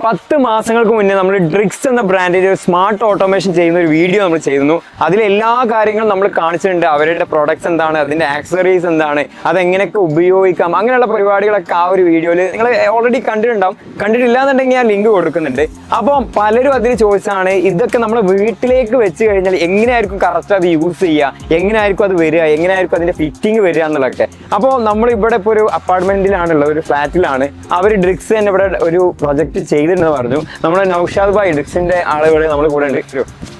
10 മാസങ്ങൾക്ക് മുന്നേ നമ്മൾ ഡ്രിക്സ് എന്ന ബ്രാൻഡിന്റെ ഒരു സ്മാർട്ട് ഓട്ടോമേഷൻ ചെയ്യുന്ന ഒരു വീഡിയോ നമ്മൾ ചെയ്തിരുന്നു. അതിൽ എല്ലാ കാര്യങ്ങളും നമ്മൾ കാണിച്ചിട്ടുണ്ട്. അവരുടെ പ്രൊഡക്ട്സ് എന്താണ്, അതിന്റെ ആക്സസറീസ് എന്താണ്, അതെങ്ങനെയൊക്കെ ഉപയോഗിക്കാം, അങ്ങനെയുള്ള പരിപാടികളൊക്കെ ആ ഒരു വീഡിയോയിൽ നിങ്ങൾ ഓൾറെഡി കണ്ടിട്ടുണ്ടാവും. കണ്ടിട്ടില്ല എന്നുണ്ടെങ്കിൽ ഞാൻ ലിങ്ക് കൊടുക്കുന്നുണ്ട്. അപ്പം പലരും അതിൽ ചോദിച്ചാണ് ഇതൊക്കെ നമ്മൾ വീട്ടിലേക്ക് വെച്ച് കഴിഞ്ഞാൽ എങ്ങനെയായിരിക്കും കറക്റ്റ് അത് യൂസ് ചെയ്യുക, എങ്ങനെയായിരിക്കും അത് വരിക, എങ്ങനെയായിരിക്കും അതിന്റെ ഫിറ്റിംഗ് വരിക എന്നുള്ളതൊക്കെ. അപ്പോൾ നമ്മൾ ഇവിടെ ഇപ്പോൾ ഒരു അപ്പാർട്ട്മെന്റിലാണുള്ളത്, ഒരു ഫ്ലാറ്റിലാണ്. അവർ ഡ്രിക്സ് തന്നെ ഇവിടെ ഒരു പ്രൊജക്ട് ചെയ്തിട്ടുണ്ടെന്ന് പറഞ്ഞു. നമ്മുടെ നൗഷാദ് ഭായ് ഡ്രിക്സിന്റെ ആളുകൾ നമ്മൾ കൂടെ ഉണ്ട്.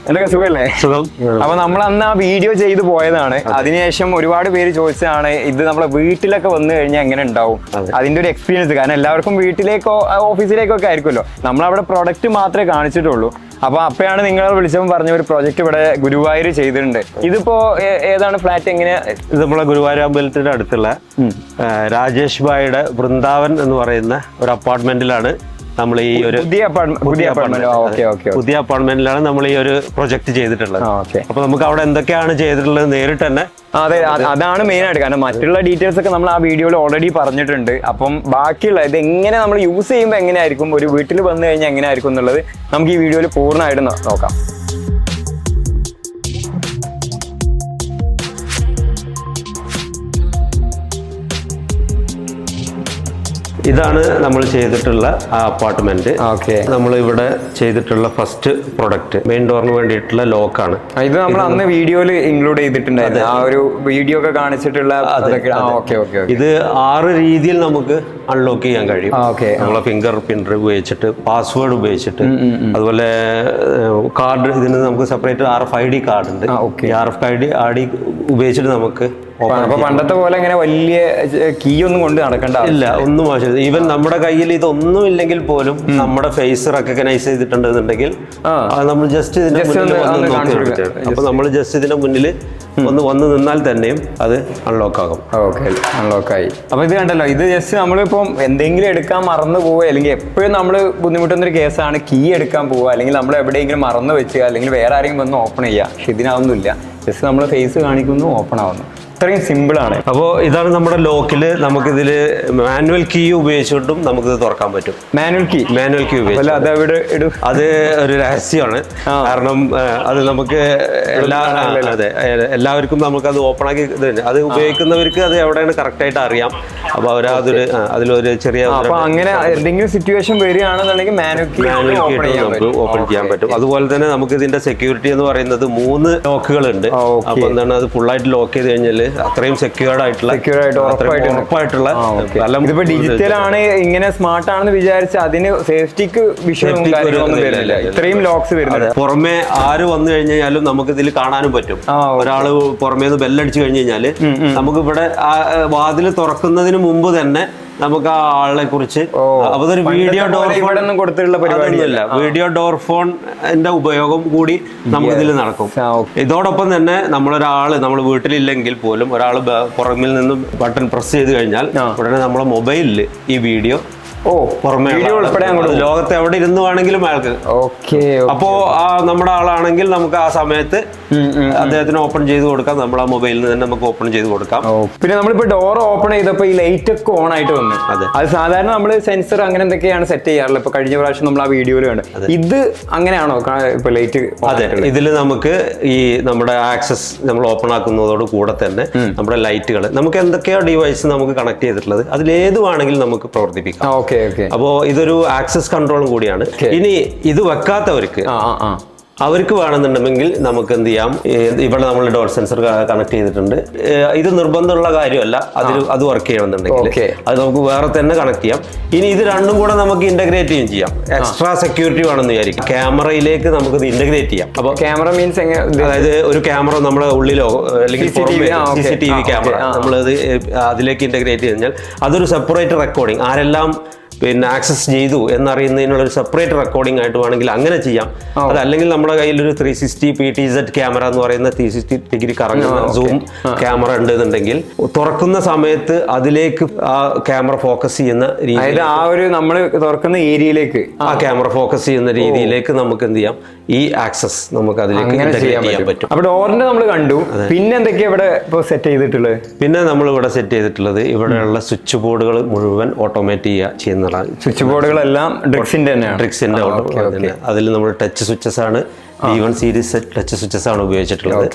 എന്തൊക്കെ സുഖമല്ലേ? സുഖം. അപ്പൊ നമ്മൾ അന്ന് ആ വീഡിയോ ചെയ്തു പോയതാണ്. അതിനുശേഷം ഒരുപാട് പേര് ചോദിച്ചതാണ് ഇത് നമ്മളെ വീട്ടിലൊക്കെ വന്നു കഴിഞ്ഞാൽ എങ്ങനെ ഉണ്ടാവും അതിന്റെ ഒരു എക്സ്പീരിയൻസ്. കാരണം എല്ലാവർക്കും വീട്ടിലേക്കോ ഓഫീസിലേക്കോ ഒക്കെ ആയിരിക്കുമല്ലോ, നമ്മളവിടെ പ്രൊഡക്റ്റ് മാത്രമേ കാണിച്ചിട്ടുള്ളൂ. അപ്പൊ അപ്പയാണ് നിങ്ങളെ വിളിച്ചപ്പോൾ പറഞ്ഞ ഒരു പ്രൊജക്ട് ഇവിടെ ഗുരുവായൂർ ചെയ്തിട്ടുണ്ട്. ഇതിപ്പോ ഏതാണ് ഫ്ലാറ്റ്, എങ്ങനെയാ? ഇത് നമ്മളെ ഗുരുവായൂർ അമ്പലത്തിന്റെ അടുത്തുള്ള രാജേഷ് ഭായിയുടെ വൃന്ദാവൻ എന്ന് പറയുന്ന ഒരു അപ്പാർട്ട്മെന്റിലാണ് നമ്മൾ ഈ ഒരു പുതിയ അപ്പാർട്ട്മെന്റിലാണ് നമ്മൾ ഈ ഒരു പ്രൊജക്ട് ചെയ്തിട്ടുള്ളത്. അപ്പൊ നമുക്ക് അവിടെ എന്തൊക്കെയാണ് ചെയ്തിട്ടുള്ളത് നേരിട്ട് തന്നെ. അതെ, അതാണ് മെയിൻ ആയിട്ട്. കാരണം മറ്റുള്ള ഡീറ്റെയിൽസ് ഒക്കെ നമ്മൾ ആ വീഡിയോയിൽ ഓൾറെഡി പറഞ്ഞിട്ടുണ്ട്. അപ്പം ബാക്കിയുള്ള ഇത് എങ്ങനെ നമ്മൾ യൂസ് ചെയ്യുമ്പോൾ എങ്ങനെയായിരിക്കും, ഒരു വീട്ടിൽ വന്നു കഴിഞ്ഞാൽ എങ്ങനെയായിരിക്കും എന്നുള്ളത് നമുക്ക് ഈ വീഡിയോയിൽ പൂർണ്ണമായിട്ട് നോക്കാം. ഇതാണ് നമ്മൾ ചെയ്തിട്ടുള്ള ആ അപ്പാർട്ട്മെന്റ്. നമ്മൾ ഇവിടെ ചെയ്തിട്ടുള്ള ഫസ്റ്റ് പ്രൊഡക്റ്റ് മെയിൻ ഡോറിന് വേണ്ടിയിട്ടുള്ള ലോക്കാണ്. ഇത് നമ്മൾ അന്ന് വീഡിയോയിൽ ഇൻക്ലൂഡ് ചെയ്തിട്ടുണ്ടായിരുന്നു, ആ ഒരു വീഡിയോ ഒക്കെ കാണിച്ചിട്ടുള്ള. ഇത് 6 രീതിയിൽ നമുക്ക് അൺലോക്ക് ചെയ്യാൻ കഴിയും. നമ്മളെ ഫിംഗർ പ്രിന്റ് ഉപയോഗിച്ചിട്ട്, പാസ്വേഡ് ഉപയോഗിച്ചിട്ട്, അതുപോലെ കാർഡ്. ഇതിന് നമുക്ക് സെപ്പറേറ്റ് RFID കാർഡ് ഉണ്ട്. RFID ഉപയോഗിച്ചിട്ട് നമുക്ക് പണ്ടത്തെ പോലെ ഇങ്ങനെ വലിയ കീ ഒന്നും കൊണ്ട് നടക്കണ്ട ഇല്ല, ഒന്നും ആവശ്യമില്ല. ഈവൻ നമ്മുടെ കയ്യിൽ ഇതൊന്നും ഇല്ലെങ്കിൽ പോലും നമ്മുടെ ഫേസ് റെക്കഗ്നൈസ് ചെയ്തിട്ടുണ്ടെന്നുണ്ടെങ്കിൽ നമ്മൾ ജസ്റ്റ് ഇതിന്റെ അപ്പൊ നമ്മൾ ജസ്റ്റ് ഇതിന്റെ മുന്നിൽ വന്ന് നിന്നാൽ തന്നെയും അത് അൺലോക്ക് ആകും. അൺലോക്കായി. അപ്പൊ ഇത് കണ്ടല്ലോ, ഇത് ജസ്റ്റ് നമ്മളിപ്പം എന്തെങ്കിലും എടുക്കാൻ മറന്നു പോവുക, അല്ലെങ്കിൽ എപ്പോഴും നമ്മൾ ബുദ്ധിമുട്ടുന്നൊരു കേസാണ് കീ എടുക്കാൻ പോവുക, അല്ലെങ്കിൽ നമ്മൾ എവിടെയെങ്കിലും മറന്നു വെക്കുക, അല്ലെങ്കിൽ വേറെ ആരെങ്കിലും വന്ന് ഓപ്പൺ ചെയ്യുക. പക്ഷെ ഇതിനാവുന്നില്ല, ജസ്റ്റ് നമ്മൾ ഫേസ് കാണിക്കുന്നു, ഓപ്പൺ ആവുന്നു. ഇത്രയും സിമ്പിൾ ആണ്. അപ്പോൾ ഇതാണ് നമ്മുടെ ലോക്കില്. നമുക്കിതിൽ മാനുവൽ കീ ഉപയോഗിച്ചുകൊണ്ടും നമുക്കിത് തുറക്കാൻ പറ്റും. മാനുവൽ കീ ഉപയോഗിച്ച് അത് ഒരു രഹസ്യമാണ്. കാരണം അത് നമുക്ക് എല്ലാവർക്കും നമുക്കത് ഓപ്പൺ ആക്കി അത് ഉപയോഗിക്കുന്നവർക്ക് അത് എവിടെയാണ് കറക്റ്റ് ആയിട്ട് അറിയാം. അപ്പൊ അതിലൊരു ചെറിയ അങ്ങനെ എന്തെങ്കിലും സിറ്റുവേഷൻ വരികയാണെന്നുണ്ടെങ്കിൽ മാനുവൽ കീ നമുക്ക് ഓപ്പൺ ചെയ്യാൻ പറ്റും. അതുപോലെ തന്നെ നമുക്ക് ഇതിന്റെ സെക്യൂരിറ്റി എന്ന് പറയുന്നത് 3 ലോക്കുകളുണ്ട്. അപ്പൊ എന്താണ്, അത് ഫുള്ളായിട്ട് ലോക്ക് ചെയ്ത് കഴിഞ്ഞാൽ അത്രയും സെക്യൂർഡ് ആയിട്ടുള്ള ഉറപ്പായിട്ടുള്ള. ഇതിപ്പോ ഡിജിറ്റൽ ആണ്, ഇങ്ങനെ സ്മാർട്ട് ആണെന്ന് വിചാരിച്ച് അതിന് സേഫ്റ്റിക്ക് വിഷയം വരുന്നില്ല. ഇത്രയും ലോക്സ് വരുന്നത്. പുറമെ ആര് വന്നു കഴിഞ്ഞാലും നമുക്ക് ഇതിൽ കാണാനും പറ്റും. ഒരാള് പുറമേ ബെല്ലടിച്ചു കഴിഞ്ഞു കഴിഞ്ഞാല് നമുക്ക് ഇവിടെ വാതിൽ തുറക്കുന്നതിന് മുമ്പ് തന്നെ നമുക്ക് ആ ആളെ കുറിച്ച് അതൊരു വീഡിയോ ഡോർ ഫോൺ കൊടുത്തിട്ടുള്ള പരിപാടിയല്ല. വീഡിയോ ഡോർ ഫോണിന്റെ ഉപയോഗം കൂടി നമുക്ക് ഇതിൽ നടക്കും. ഇതോടൊപ്പം തന്നെ നമ്മൾ വീട്ടിലില്ലെങ്കിൽ പോലും ഒരാൾ പുറമിൽ നിന്ന് ബട്ടൺ പ്രസ് ചെയ്ത് കഴിഞ്ഞാൽ ഉടനെ നമ്മളെ മൊബൈലിൽ ഈ വീഡിയോ പുറമേ ലോകത്ത് എവിടെ ഇരുന്നു വേണമെങ്കിലും അയാൾക്ക്. അപ്പോ നമ്മുടെ ആളാണെങ്കിൽ നമുക്ക് ആ സമയത്ത് അദ്ദേഹത്തിന് ഓപ്പൺ ചെയ്ത് കൊടുക്കാം. നമ്മൾ ആ മൊബൈലിൽ നിന്ന് തന്നെ നമുക്ക് ഓപ്പൺ ചെയ്ത് കൊടുക്കാം. പിന്നെ നമ്മളിപ്പോ ഡോർ ഓപ്പൺ ചെയ്തപ്പോ ഈ ലൈറ്റ് ഒക്കെ ഓൺ ആയിട്ട് വന്നു. അത് സാധാരണ നമ്മൾ സെൻസർ അങ്ങനെ എന്തൊക്കെയാണ് സെറ്റ് ചെയ്യാറുള്ളത്. ഇപ്പൊ കഴിഞ്ഞ പ്രാവശ്യം നമ്മൾ ആ വീഡിയോയിൽ കണ്ടു. ഇത് അങ്ങനെയാണോ ഇപ്പൊ ലൈറ്റ്? അതെ, ഇതിൽ നമുക്ക് ഈ നമ്മുടെ ആക്സസ് നമ്മൾ ഓപ്പൺ ആക്കുന്നതോട് കൂടെ തന്നെ നമ്മുടെ ലൈറ്റുകൾ നമുക്ക് എന്തൊക്കെയോ ഡിവൈസ് നമുക്ക് കണക്ട് ചെയ്തിട്ടുള്ളത് അതിലേത് വേണമെങ്കിലും നമുക്ക് പ്രവർത്തിപ്പിക്കാം. അപ്പോ ഇതൊരു ആക്സസ് കൺട്രോളും കൂടിയാണ്. ഇനി ഇത് വെക്കാത്തവർക്ക് അവർക്ക് വേണമെന്നുണ്ടെങ്കിൽ നമുക്ക് എന്ത് ചെയ്യാം, ഇവിടെ നമ്മൾ ഡോർ സെൻസർ കണക്ട് ചെയ്തിട്ടുണ്ട്. ഇത് നിർബന്ധമുള്ള കാര്യമല്ല, അത് വർക്ക് ചെയ്യണമെന്നുണ്ടെങ്കിൽ അത് നമുക്ക് വേറെ തന്നെ കണക്ട് ചെയ്യാം. ഇനി ഇത് രണ്ടും കൂടെ നമുക്ക് ഇന്റഗ്രേറ്റ് ചെയ്യാം. എക്സ്ട്രാ സെക്യൂരിറ്റി വേണമെന്ന് വിചാരിക്കും, ക്യാമറയിലേക്ക് നമുക്ക് ഇത് ഇന്റഗ്രേറ്റ് ചെയ്യാം. അപ്പൊ ക്യാമറ മീൻസ് അതായത് ഒരു ക്യാമറ നമ്മുടെ ഉള്ളിലോ അല്ലെങ്കിൽ CCTV ക്യാമറ നമ്മളത് അതിലേക്ക് ഇന്റഗ്രേറ്റ് ചെയ്ത് കഴിഞ്ഞാൽ അതൊരു സെപ്പറേറ്റ് റെക്കോർഡിങ്, ആരെല്ലാം ആക്സസ് ചെയ്തു എന്നറിയുന്നതിനുള്ള ഒരു സെപ്പറേറ്റ് റെക്കോർഡിംഗ് ആയിട്ട് വേണമെങ്കിൽ അങ്ങനെ ചെയ്യാം. അതല്ലെങ്കിൽ നമ്മുടെ കയ്യിൽ ഒരു 360 PTZ ക്യാമറ എന്ന് പറയുന്ന 360 ഡിഗ്രി കറങ്ങുന്ന സൂം ക്യാമറ ഉണ്ടെന്നുണ്ടെങ്കിൽ തുറക്കുന്ന സമയത്ത് അതിലേക്ക് ആ ക്യാമറ ഫോക്കസ് ചെയ്യുന്ന രീതി, ആ ഒരു നമ്മൾ തുറക്കുന്ന ഏരിയയിലേക്ക് ആ ക്യാമറ ഫോക്കസ് ചെയ്യുന്ന രീതിയിലേക്ക് നമുക്ക് എന്ത് ചെയ്യാം, ഈ ആക്സസ് നമുക്ക് അതിലേക്ക് ചെയ്യാൻ പറ്റും. അപ്പൊ ഡോറിന്റെ നമ്മൾ കണ്ടു. പിന്നെ എന്തൊക്കെയാ ഇവിടെ ഇപ്പൊ സെറ്റ് ചെയ്തിട്ടുള്ളത്? പിന്നെ നമ്മൾ ഇവിടെ സെറ്റ് ചെയ്തിട്ടുള്ളത് ഇവിടെയുള്ള സ്വിച്ച് ബോർഡുകൾ മുഴുവൻ ഓട്ടോമേറ്റ് ചെയ്യുന്ന എന്നുള്ളതാണ്. സ്വിച്ച് ബോർഡുകളെല്ലാം ഡ്രിക്സിന്റെ തന്നെയാണ്. ഡ്രിക്സിന്റെ അതിൽ നമ്മൾ ടച്ച് സ്വിച്ചസ് ആണ്, D1 സീരീസ് ടച്ച് സ്വിച്ചസ് ആണ് ഉപയോഗിച്ചിട്ടുള്ളത്.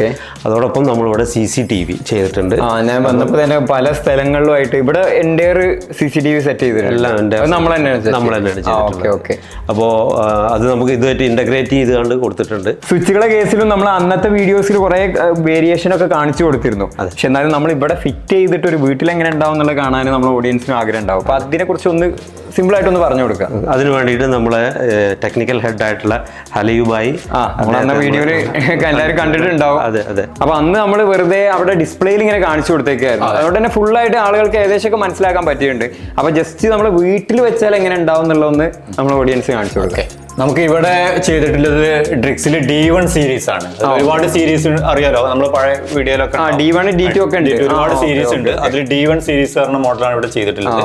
അതോടൊപ്പം നമ്മളിവിടെ CCTV ചെയ്തിട്ടുണ്ട്. ഞാൻ വന്നപ്പോൾ തന്നെ പല സ്ഥലങ്ങളിലുമായിട്ട് ഇവിടെ എൻ്റെ ഒരു CCTV സെറ്റ് ചെയ്തിട്ടുണ്ട്. നമ്മൾ തന്നെയാണ് ചെയ്തിട്ടുള്ളത്. അപ്പോൾ അത് നമുക്ക് ഇതുമായിട്ട് ഇന്റഗ്രേറ്റ് ചെയ്തുകൊണ്ട് കൊടുത്തിട്ടുണ്ട്. സ്വിച്ചുകളെ കേസിലും നമ്മൾ അന്നത്തെ വീഡിയോസിൽ കുറെ വേരിയേഷൻ ഒക്കെ കാണിച്ചു കൊടുത്തിരുന്നു. പക്ഷെ എന്നാലും നമ്മൾ ഇവിടെ ഫിറ്റ് ചെയ്തിട്ട് ഒരു വീട്ടിൽ എങ്ങനെ ഉണ്ടാവും എന്നുള്ളത് കാണാൻ നമ്മൾ ഓഡിയൻസിന് ആഗ്രഹം ഉണ്ടാവും. അപ്പൊ അതിനെ കുറിച്ച് ഒന്ന് സിമ്പിൾ ആയിട്ടൊന്ന് പറഞ്ഞു കൊടുക്കാം. അതിന് വേണ്ടിയിട്ട് നമ്മളെ ടെക്നിക്കൽ ഹെഡ് ആയിട്ടുള്ള ഹലയുബായി നമ്മൾ വീഡിയോയില് എല്ലാവരും കണ്ടിട്ടുണ്ടാവും. അതെ. അപ്പൊ അന്ന് നമ്മൾ വെറുതെ അവിടെ ഡിസ്പ്ലേയിൽ ഇങ്ങനെ കാണിച്ചു കൊടുത്തേക്കായിരുന്നു. അതുകൊണ്ട് തന്നെ ഫുൾ ആയിട്ട് ആളുകൾക്ക് ഏകദേശം മനസ്സിലാക്കാൻ പറ്റിയിട്ടുണ്ട്. അപ്പൊ ജസ്റ്റ് നമ്മൾ വീട്ടിൽ വെച്ചാൽ എങ്ങനെ ഉണ്ടാവും എന്നുള്ളതൊന്ന് നമ്മൾ ഓഡിയൻസ് കാണിച്ചു കൊടുക്കാം. നമുക്ക് ഇവിടെ ചെയ്തിട്ടുള്ളത് ഡ്രിക്സിൽ D1 സീരീസ് ആണ്. ഒരുപാട് സീരീസ് അറിയാലോ, നമ്മൾ പഴയ വീഡിയോയിലൊക്കെ D1 D2 ഒക്കെ ഉണ്ട്, ഒരുപാട് സീരീസ് ഉണ്ട്. അതിൽ D1 സീരീസ് പറഞ്ഞ മോഡലാണ് ഇവിടെ ചെയ്തിട്ടുള്ളത്.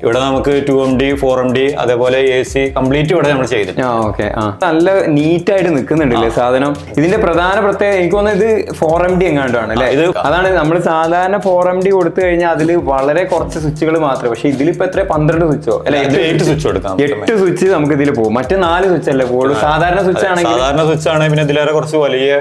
ഇവിടെ നമുക്ക് 2MD 4MD അതേപോലെ AC കംപ്ലീറ്റ് ഇവിടെ നമ്മൾ ചെയ്തിട്ടുണ്ട്. നല്ല നീറ്റ് ആയിട്ട് നിൽക്കുന്നുണ്ടല്ലേ സാധനം. ഇതിന്റെ പ്രധാന പ്രത്യേകത എനിക്ക് തോന്നുന്നത് ഇത് 4MD എങ്ങാണ്ടാണ് അല്ലെ. അതാണ് നമ്മൾ സാധാരണ 4MD കൊടുത്തു കഴിഞ്ഞാൽ അതിൽ വളരെ കുറച്ച് സ്വിച്ചുകൾ മാത്രമേ. പക്ഷെ ഇതിലിപ്പോ എത്ര 12 സ്വിച്ചോ അല്ലെ, 8 സ്വിച്ച് കൊടുക്കാം. 8 സ്വിച്ച് നമുക്ക് ഇതിൽ പോകും. മറ്റേ 4 സ്വിച്ച് അല്ലേ പോകുള്ളൂ. സാധാരണ സ്വിച്ച് ആണെങ്കിൽ പിന്നെ ഇതിലേറെ കുറച്ച് വലിയ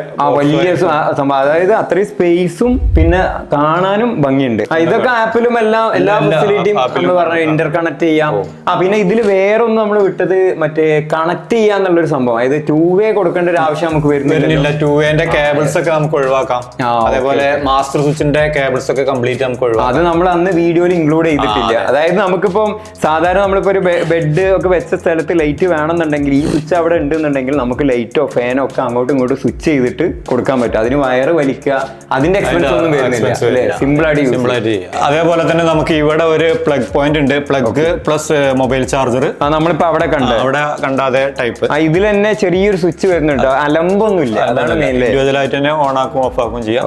സംഭവം. അതായത് അത്രയും സ്പേസും പിന്നെ കാണാനും ഭംഗിയുണ്ട്. ഇതൊക്കെ ആപ്പിലും എല്ലാ ഫെസിലിറ്റിയും നമ്മൾ പറഞ്ഞ ഇന്റർ കണക്ട് ചെയ്യാം. പിന്നെ ഇതിൽ വേറെ ഒന്ന് നമ്മൾ വിട്ടത് മറ്റേ കണക്ട് ചെയ്യാന്നുള്ളൊരു സംഭവം. അതായത് 2-way കൊടുക്കേണ്ട ഒരു ആവശ്യം നമുക്ക് വരുന്നില്ല. 2-way കേബിൾസ് ഒക്കെ നമുക്ക് ഒഴിവാക്കാം. അതേപോലെ മാസ്റ്റർ സ്വിച്ചിന്റെ കേബിൾസ് ഒക്കെ കംപ്ലീറ്റ് നമുക്ക് ഒഴിവാക്കാം. അത് നമ്മൾ അന്ന് വീഡിയോയിൽ ഇൻക്ലൂഡ് ചെയ്തിട്ടില്ല. അതായത് നമുക്കിപ്പം സാധാരണ നമ്മളിപ്പോ ഒരു ബെഡ് ഒക്കെ വെച്ച സ്ഥലത്ത് ലൈറ്റ് വേണമെന്നുണ്ടെങ്കിൽ ഈ സ്വിച്ച് അവിടെ ഉണ്ടെന്നുണ്ടെങ്കിൽ നമുക്ക് ലൈറ്റോ ഫാനോ ഒക്കെ അങ്ങോട്ടും ഇങ്ങോട്ടും സ്വിച്ച് ചെയ്തിട്ട് കൊടുക്കാൻ പറ്റും. അതിന് വയറ് വലിക്കുക അതിന്റെ എക്സ്പെൻസ് ഒന്നും വരുന്നില്ല. സിമ്പിൾ ആയിട്ട്. അതേപോലെ തന്നെ നമുക്ക് ഇവിടെ ഒരു പ്ലഗ് പോയിന്റ് ഉണ്ട്. പ്ലഗ് പ്ലസ് മൊബൈൽ ചാർജർ നമ്മളിപ്പോ അവിടെ കണ്ടാതെ ടൈപ്പ്. ഇതിൽ തന്നെ ചെറിയൊരു സ്വിച്ച് വരുന്നുണ്ട്, അലമ്പൊന്നുമില്ല. അതാണ് ഇൻഡിവിജ്വലായിട്ട് തന്നെ ഓൺ ആക്കും ഓഫ് ആക്കും ചെയ്യാം.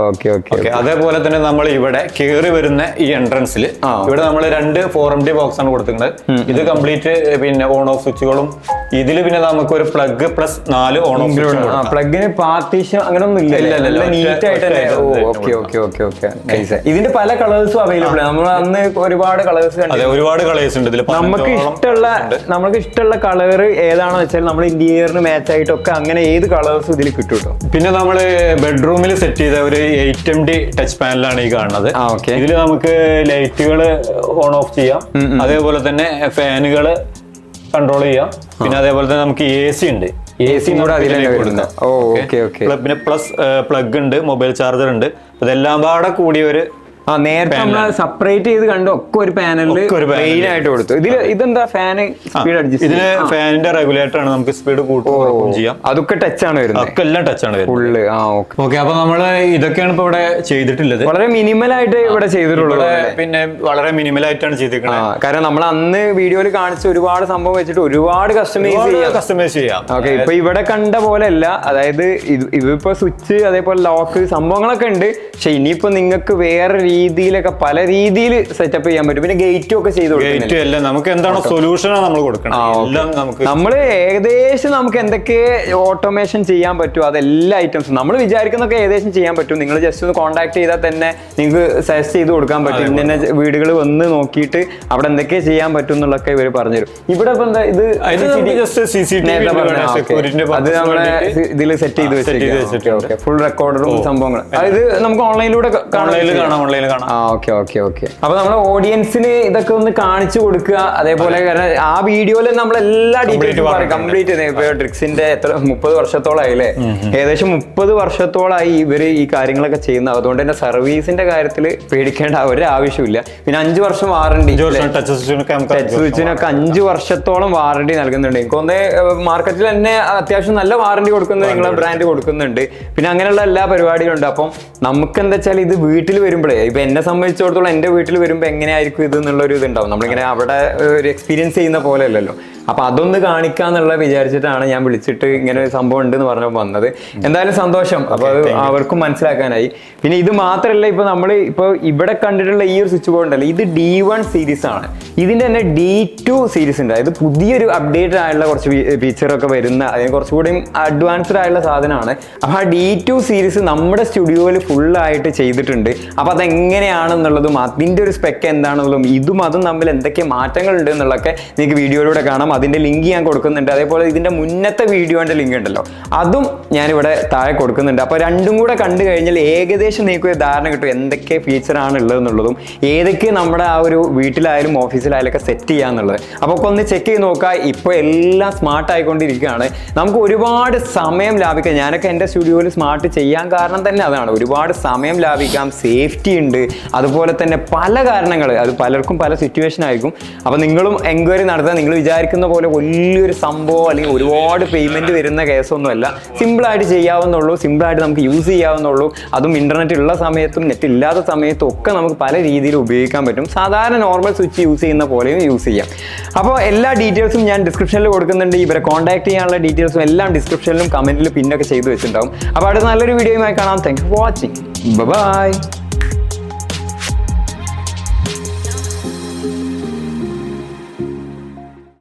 അതേപോലെ തന്നെ നമ്മൾ ഇവിടെ കയറി വരുന്ന ഈ എൻട്രൻസിൽ ഇവിടെ നമ്മൾ 2 4MD ബോക്സ് ആണ് കൊടുത്തിരിക്കുന്നത്. ഇത് കംപ്ലീറ്റ് പിന്നെ ഓൺ ഓഫ് സ്വിച്ചുകളും. ഇതിൽ പിന്നെ നമുക്ക് ഒരു പ്ലഗ് പ്ലസ് 4 ഓൺ ഓഫ്. പ്ലഗിന് പാർട്ടീഷൻ അങ്ങനെ ഒന്നും ഇല്ല. നീറ്റ് ആയിട്ട് ഇതിന്റെ പല കളേഴ്സും അവൈലബിൾ ആണ്. നമ്മൾ അന്ന് ഒരുപാട് കളേഴ്സ് ഒരുപാട് കളേഴ്സ് ഉണ്ട് ഇതിൽ. നമുക്ക് ഇഷ്ടമുള്ള കളർ ഏതാണെന്ന് വെച്ചാൽ നമ്മൾ ഇന്റീരിയറിന് മാച്ച് ആയിട്ടൊക്കെ അങ്ങനെ ഏത് കളേഴ്സും ഇതിൽ കിട്ടും. പിന്നെ നമ്മൾ ബെഡ്റൂമിൽ സെറ്റ് ചെയ്ത ഒരു 8MD ടച്ച് പാനലാണ് ഈ കാണുന്നത്. ഇതിൽ നമുക്ക് ലൈറ്റുകൾ ഓൺ ഓഫ് ചെയ്യാം. അതേപോലെ തന്നെ ഫാനുകൾ കൺട്രോൾ ചെയ്യാം. പിന്നെ അതേപോലെ തന്നെ നമുക്ക് AC ഉണ്ട്. AC കൂടെ പിന്നെ പ്ലസ് പ്ലഗ് ഉണ്ട്, മൊബൈൽ ചാർജർ ഉണ്ട്. ഇതെല്ലാം പാടെ കൂടിയ ഒരു നേരത്തെ നമ്മൾ സെപ്പറേറ്റ് ചെയ്ത് കണ്ടു ഒക്കെ ഒരു പാനലിൽ മെയിൻ ആയിട്ട് കൊടുത്തു. ഇതെന്താ ഫാന് സ്പീഡ് അഡ്ജസ്റ്റ്? ഇതിന് ഫാനിന്റെ റെഗുലേറ്റർ ആണ്. നമുക്ക് സ്പീഡ് കൂട്ടുകയും ചെയ്യാം. അതൊക്കെ ടച്ച് ആണ് വരുന്നത്. ഒക്കെ എല്ലാം ടച്ച് ആണ് ഫുള്ള്. ഓക്കെ. അപ്പൊ നമ്മള് ഇതൊക്കെയാണ് ഇപ്പൊ ഇവിടെ ചെയ്തിട്ടുള്ളത്. വളരെ മിനിമൽ ആയിട്ട് ഇവിടെ ചെയ്തിട്ടുള്ളത്. പിന്നെ വളരെ മിനിമൽ ആയിട്ടാണ് ചെയ്തിരിക്കുന്നത്. കാരണം നമ്മൾ അന്ന് വീഡിയോയിൽ കാണിച്ച ഒരുപാട് സംഭവം വെച്ചിട്ട് ഒരുപാട് കസ്റ്റമൈസ് ചെയ്യാം. ഓക്കെ. ഇപ്പൊ ഇവിടെ കണ്ട പോലെ അല്ല. അതായത് ഇതിപ്പോ സ്വിച്ച് അതേപോലെ ലോക്ക് സംഭവങ്ങളൊക്കെ ഉണ്ട്. പക്ഷെ ഇനിയിപ്പോ നിങ്ങൾക്ക് വേറെ രീതിയിലൊക്കെ പല രീതിയിൽ സെറ്റപ്പ് ചെയ്യാൻ പറ്റും. പിന്നെ ഗേറ്റും ഒക്കെ ചെയ്ത് കൊടുക്കും. നമുക്ക് എന്താണ് സൊല്യൂഷനാണ് നമ്മൾ കൊടുക്കണം. നമ്മൾ ഏകദേശം നമുക്ക് എന്തൊക്കെ ഓട്ടോമേഷൻ ചെയ്യാൻ പറ്റും അതെല്ലാ ഐറ്റംസും നമ്മൾ വിചാരിക്കുന്നൊക്കെ ഏകദേശം ചെയ്യാൻ പറ്റും. നിങ്ങൾ ജസ്റ്റ് ഒന്ന് കോൺടാക്ട് ചെയ്താൽ തന്നെ നിങ്ങൾക്ക് സജസ്റ്റ് ചെയ്ത് കൊടുക്കാൻ പറ്റും. ഇന്ന വീടുകൾ വന്ന് നോക്കിയിട്ട് അവിടെ എന്തൊക്കെ ചെയ്യാൻ പറ്റും എന്നുള്ളതൊക്കെ ഇവർ പറഞ്ഞുതരും. ഇവിടെ ഇപ്പൊ എന്താ ഇത് അത് നമ്മളെ ഇതിൽ സെറ്റ് ചെയ്ത് വെച്ചിട്ട് ഫുൾ റെക്കോർഡറും സംഭവങ്ങൾ. അതായത് നമുക്ക് ഓൺലൈനിലൂടെ കാണാം. അപ്പൊ നമ്മളെ ഓഡിയൻസിന് ഇതൊക്കെ ഒന്ന് കാണിച്ചു കൊടുക്കുക. അതേപോലെ ആ വീഡിയോയിൽ നമ്മൾ എല്ലാ ഡീറ്റെയിൽസും പറയും കംപ്ലീറ്റ്. ഡ്രിക്സിന്റെ 30 വർഷത്തോളമായി അല്ലേ, ഏകദേശം 30 വർഷത്തോളമായി ഇവര് ഈ കാര്യങ്ങളൊക്കെ ചെയ്യുന്നത്. അതുകൊണ്ട് തന്നെ സർവീസിന്റെ കാര്യത്തിൽ പേടിക്കേണ്ട ഒരു ആവശ്യമില്ല. പിന്നെ 5 വർഷം വാറണ്ടി, ടച്ച് സ്വിച്ചിനൊക്കെ 5 വർഷത്തോളം വാറണ്ടി നൽകുന്നുണ്ട്. എനിക്കൊന്ന് മാർക്കറ്റിൽ തന്നെ അത്യാവശ്യം നല്ല വാറണ്ടി കൊടുക്കുന്നത് നിങ്ങളെ ബ്രാൻഡ് കൊടുക്കുന്നുണ്ട്. പിന്നെ അങ്ങനെയുള്ള എല്ലാ പരിപാടികളും ഉണ്ട്. അപ്പം നമുക്ക് എന്താ വെച്ചാൽ ഇത് വീട്ടിൽ വരുമ്പോഴേ ഇപ്പൊ എന്നെ സംബന്ധിച്ചിടത്തോളം എന്റെ വീട്ടിൽ വരുമ്പോ എങ്ങനെയായിരിക്കും ഇത് എന്നുള്ളൊരു ഇതുണ്ടാവും. നമ്മളിങ്ങനെ അവിടെ ഒരു എക്സ്പീരിയൻസ് ചെയ്യുന്ന പോലെ അല്ലല്ലോ. അപ്പൊ അതൊന്ന് കാണിക്കാന്നുള്ള വിചാരിച്ചിട്ടാണ് ഞാൻ വിളിച്ചിട്ട് ഇങ്ങനെ ഒരു സംഭവം ഉണ്ട് എന്ന് പറഞ്ഞപ്പോൾ വന്നത്. എന്തായാലും സന്തോഷം. അപ്പൊ അത് അവർക്കും മനസ്സിലാക്കാനായി. പിന്നെ ഇത് മാത്രമല്ല, ഇപ്പൊ നമ്മൾ ഇപ്പൊ ഇവിടെ കണ്ടിട്ടുള്ള ഈ ഒരു സ്വിച്ച് ബോർഡ് ഉണ്ടല്ലോ, ഇത് D1 സീരീസ് ആണ്. ഇതിന്റെ തന്നെ D2 സീരീസ് ഉണ്ട്. അതായത് പുതിയൊരു അപ്ഡേറ്റഡ് ആയിട്ടുള്ള കുറച്ച് ഫീച്ചറൊക്കെ വരുന്ന, അതിന് കുറച്ചുകൂടി അഡ്വാൻസ്ഡ് ആയിട്ടുള്ള സാധനമാണ്. അപ്പൊ ആ D2 സീരീസ് നമ്മുടെ സ്റ്റുഡിയോയിൽ ഫുള്ളായിട്ട് ചെയ്തിട്ടുണ്ട്. അപ്പൊ അതെങ്ങനെ എങ്ങനെയാണെന്നുള്ളതും അതിൻ്റെ ഒരു സ്പെക്ക് എന്താണെന്നുള്ളതും അതും തമ്മിൽ എന്തൊക്കെ മാറ്റങ്ങൾ ഉണ്ട് എന്നുള്ളതൊക്കെ നിങ്ങൾക്ക് വീഡിയോയിലൂടെ കാണാം. അതിൻ്റെ ലിങ്ക് ഞാൻ കൊടുക്കുന്നുണ്ട്. അതേപോലെ ഇതിൻ്റെ മുന്നത്തെ വീഡിയോൻ്റെ ലിങ്ക് ഉണ്ടല്ലോ, അതും ഞാനിവിടെ താഴെ കൊടുക്കുന്നുണ്ട്. അപ്പോൾ രണ്ടും കൂടെ കണ്ടു കഴിഞ്ഞാൽ ഏകദേശം നിങ്ങൾക്ക് ഒരു ധാരണ കിട്ടും എന്തൊക്കെ ഫീച്ചറാണ് ഉള്ളതെന്നുള്ളതും ഏതൊക്കെ നമ്മുടെ ആ ഒരു വീട്ടിലായാലും ഓഫീസിലായാലും ഒക്കെ സെറ്റ് ചെയ്യാന്നുള്ളത്. അപ്പോൾ ഒക്കെ ഒന്ന് ചെക്ക് ചെയ്ത് നോക്കുക. ഇപ്പോൾ എല്ലാം സ്മാർട്ട് ആയിക്കൊണ്ടിരിക്കുകയാണ്. നമുക്ക് ഒരുപാട് സമയം ലാഭിക്കാം. ഞാനൊക്കെ എൻ്റെ സ്റ്റുഡിയോയിൽ സ്മാർട്ട് ചെയ്യാൻ കാരണം തന്നെ അതാണ്. ഒരുപാട് സമയം ലാഭിക്കാം, സേഫ്റ്റി ഉണ്ട്, അതുപോലെ തന്നെ പല കാരണങ്ങൾ, അത് പലർക്കും പല സിറ്റുവേഷൻ ആയിരിക്കും. അപ്പോൾ നിങ്ങളും എൻക്വയറി നടത്താൻ നിങ്ങൾ വിചാരിക്കുന്ന പോലെ വലിയൊരു സംഭവം അല്ലെങ്കിൽ ഒരുപാട് പേയ്മെൻറ്റ് വരുന്ന കേസൊന്നുമല്ല. സിമ്പിളായിട്ട് ചെയ്യാവുന്നുള്ളൂ, സിമ്പിളായിട്ട് നമുക്ക് യൂസ് ചെയ്യാവുന്നുള്ളൂ. അതും ഇൻ്റർനെറ്റ് ഉള്ള സമയത്തും നെറ്റ് ഇല്ലാത്ത സമയത്തും ഒക്കെ നമുക്ക് പല രീതിയിൽ ഉപയോഗിക്കാൻ പറ്റും. സാധാരണ നോർമൽ സ്വിച്ച് യൂസ് ചെയ്യുന്ന പോലെയും യൂസ് ചെയ്യാം. അപ്പോൾ എല്ലാ ഡീറ്റെയിൽസും ഞാൻ ഡിസ്ക്രിപ്ഷനിൽ കൊടുക്കുന്നുണ്ട്. ഇവരെ കോൺടാക്ട് ചെയ്യാനുള്ള ഡീറ്റെയിൽസും എല്ലാം ഡിസ്ക്രിപ്ഷനിലും കമൻറ്റിൽ പിന്നൊക്കെ ചെയ്ത് വെച്ചിട്ടുണ്ടാവും. അപ്പോൾ അടുത്ത നല്ലൊരു വീഡിയോയുമായി കാണാം. Thank you for watching. By.